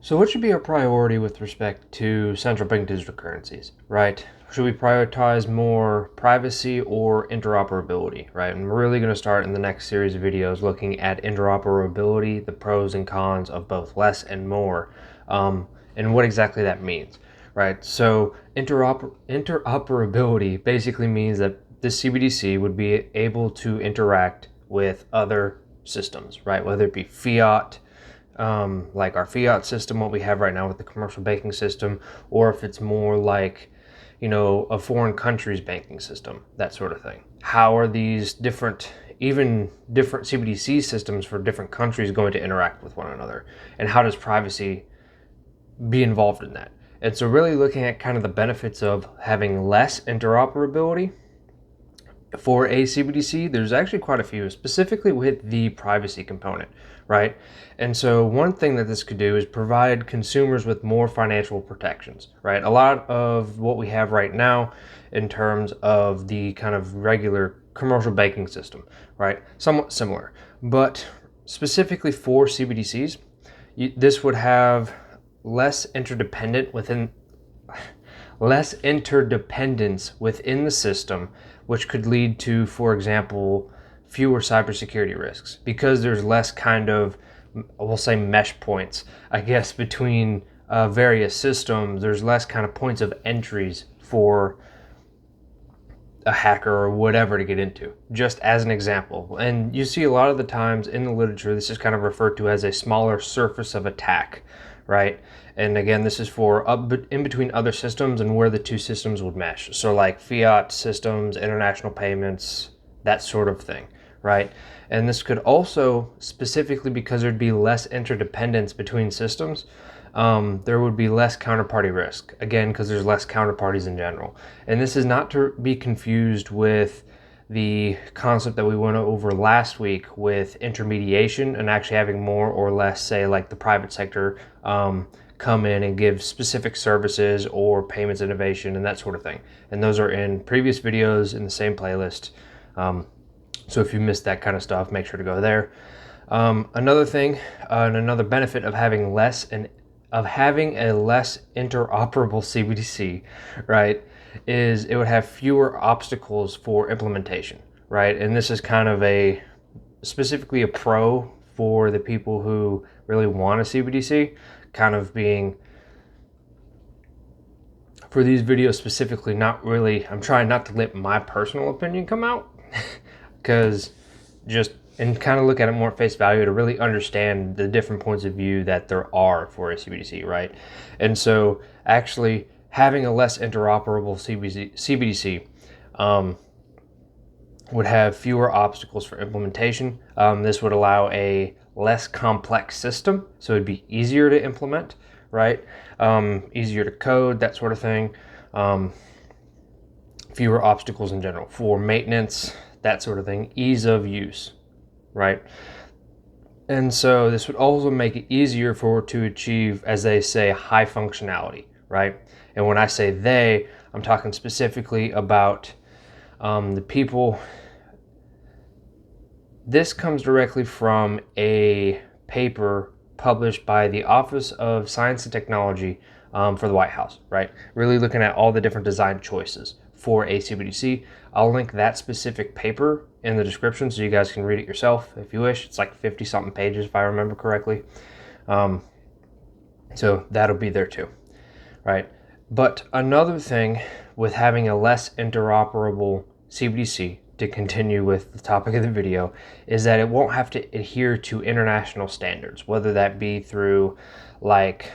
So what should be our priority with respect to central bank digital currencies, right? Should we prioritize more privacy or interoperability, right? And we're really going to start in the next series of videos looking at interoperability, the pros and cons of both less and more, and what exactly that means, right? So interoperability basically means that the CBDC would be able to interact with other systems, right? Whether it be fiat, like our fiat system, what we have right now with the commercial banking system, or if it's more like, a foreign country's banking system, that sort of thing. How are these different CBDC systems for different countries going to interact with one another? And how does privacy be involved in that? And so really looking at kind of the benefits of having less interoperability for a CBDC, there's actually quite a few, specifically with the privacy component, right? And so one thing that this could do is provide consumers with more financial protections, right? A lot of what we have right now in terms of the kind of regular commercial banking system, right? Somewhat similar, but specifically for CBDCs, this would have less interdependence within the system, which could lead to, for example, fewer cybersecurity risks because there's less kind of, we'll say, mesh points, I guess, between various systems. There's less kind of points of entries for a hacker or whatever to get into, just as an example. And you see a lot of the times in the literature, this is kind of referred to as a smaller surface of attack, right? And again, this is for in between other systems and where the two systems would mesh. So like fiat systems, international payments, that sort of thing, right? And this could also, specifically because there'd be less interdependence between systems, there would be less counterparty risk, again, because there's less counterparties in general. And this is not to be confused with the concept that we went over last week with intermediation and actually having more or less, say, like the private sector come in and give specific services or payments innovation and that sort of thing. And those are in previous videos in the same playlist. So if you missed that kind of stuff, make sure to go there. Another thing and another benefit of having a less interoperable CBDC, right, is it would have fewer obstacles for implementation, right? And this is kind of specifically a pro for the people who really want a CBDC, kind of being, for these videos specifically, not really, I'm trying not to let my personal opinion come out, because and kind of look at it more at face value to really understand the different points of view that there are for a CBDC, right? And so actually having a less interoperable CBDC would have fewer obstacles for implementation. This would allow a less complex system, so it'd be easier to implement, right? Easier to code, that sort of thing. Fewer obstacles in general for maintenance, that sort of thing. Ease of use, right? And so this would also make it easier to achieve, as they say, high functionality, right? And when I say they, I'm talking specifically about the people. This comes directly from a paper published by the Office of Science and Technology for the White House, right? Really looking at all the different design choices for a CBDC. I'll link that specific paper in the description so you guys can read it yourself if you wish. It's like 50 something pages if I remember correctly. So that'll be there too, right? But another thing with having a less interoperable CBDC, to continue with the topic of the video, is that it won't have to adhere to international standards, whether that be through like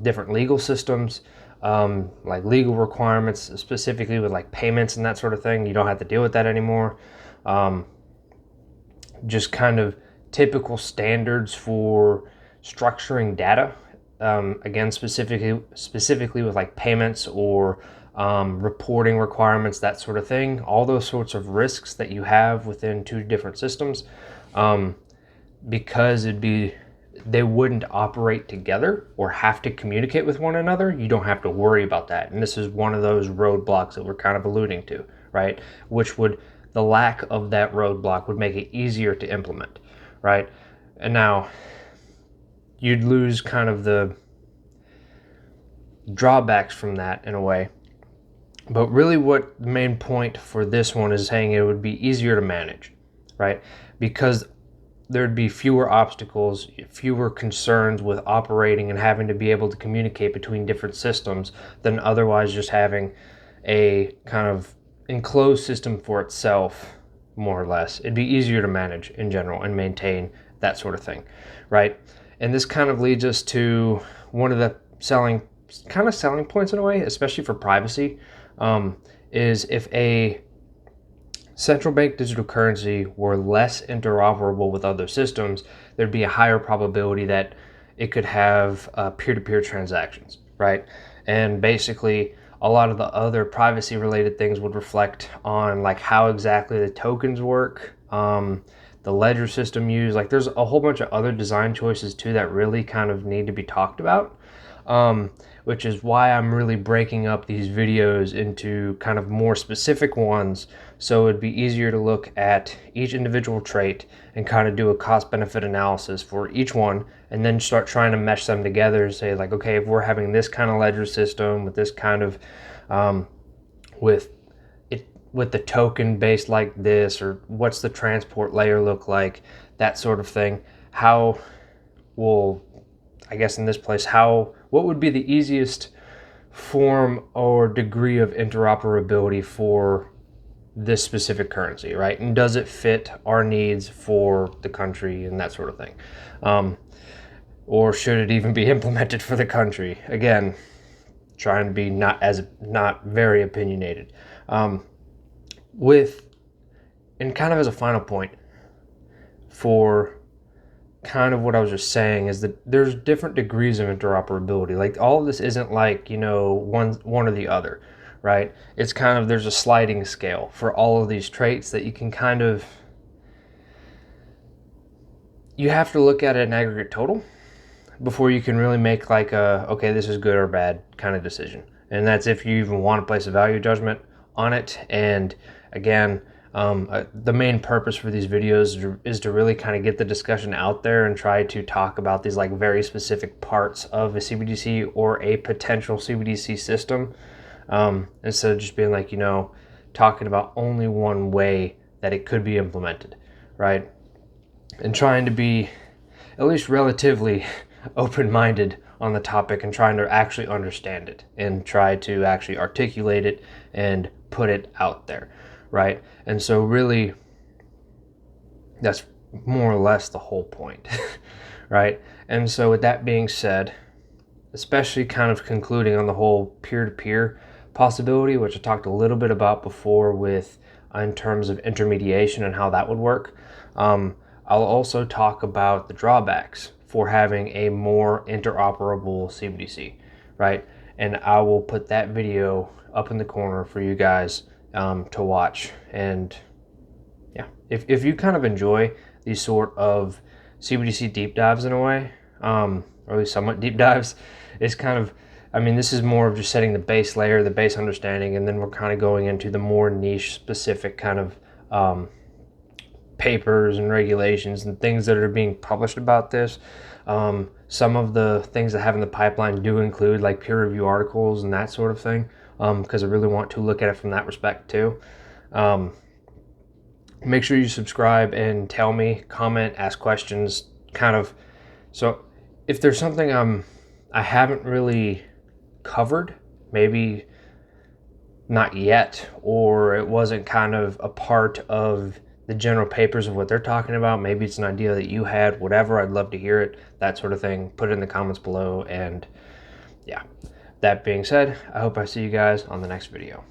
different legal systems, like legal requirements, specifically with like payments and that sort of thing. You don't have to deal with that anymore. Just kind of typical standards for structuring data. Again, specifically with like payments or reporting requirements, that sort of thing. All those sorts of risks that you have within two different systems, because they wouldn't operate together or have to communicate with one another. You don't have to worry about that. And this is one of those roadblocks that we're kind of alluding to, right? The lack of that roadblock would make it easier to implement, right? And now you'd lose kind of the drawbacks from that in a way. But really what the main point for this one is saying it would be easier to manage, right? Because there'd be fewer obstacles, fewer concerns with operating and having to be able to communicate between different systems than otherwise just having a kind of enclosed system for itself, more or less. It'd be easier to manage in general and maintain that sort of thing, right? And this kind of leads us to one of the selling points in a way, especially for privacy, is if a central bank digital currency were less interoperable with other systems, there'd be a higher probability that it could have peer-to-peer transactions, right? And basically, a lot of the other privacy related things would reflect on like how exactly the tokens work, the ledger system used. Like there's a whole bunch of other design choices too that really kind of need to be talked about. Which is why I'm really breaking up these videos into kind of more specific ones, so it'd be easier to look at each individual trait and kind of do a cost-benefit analysis for each one, and then start trying to mesh them together and say like, okay, if we're having this kind of ledger system with this kind of with the token based like this, or what's the transport layer look like, that sort of thing, how will, I guess in this place, what would be the easiest form or degree of interoperability for this specific currency, right? And does it fit our needs for the country and that sort of thing? Or should it even be implemented for the country? Again, trying to be not very opinionated. And kind of as a final point for kind of what I was just saying is that there's different degrees of interoperability. Like all of this isn't like, one or the other, right? It's kind of, there's a sliding scale for all of these traits that you can kind of, you have to look at an aggregate total before you can really make like okay, this is good or bad kind of decision. And that's if you even want to place a value judgment on it. And again, the main purpose for these videos is to really kind of get the discussion out there and try to talk about these like very specific parts of a CBDC or a potential CBDC system, instead of just being like, talking about only one way that it could be implemented, right? And trying to be at least relatively open-minded on the topic and trying to actually understand it and try to actually articulate it and put it out there, right? And so really, that's more or less the whole point, right? And so with that being said, especially kind of concluding on the whole peer-to-peer possibility, which I talked a little bit about before with in terms of intermediation and how that would work, I'll also talk about the drawbacks for having a more interoperable CBDC, right? And I will put that video up in the corner for you guys to watch. And yeah, if you kind of enjoy these sort of CBDC deep dives in a way, or at least somewhat deep dives, it's kind of, this is more of just setting the base layer, the base understanding, and then we're kind of going into the more niche specific kind of papers and regulations and things that are being published about this. Some of the things that have in the pipeline do include like peer review articles and that sort of thing, because I really want to look at it from that respect too. Make sure you subscribe and tell me, comment, ask questions, kind of. So if there's something I haven't really covered, maybe not yet, or it wasn't kind of a part of the general papers of what they're talking about, maybe it's an idea that you had, whatever, I'd love to hear it, that sort of thing. Put it in the comments below. And yeah, that being said, I hope I see you guys on the next video.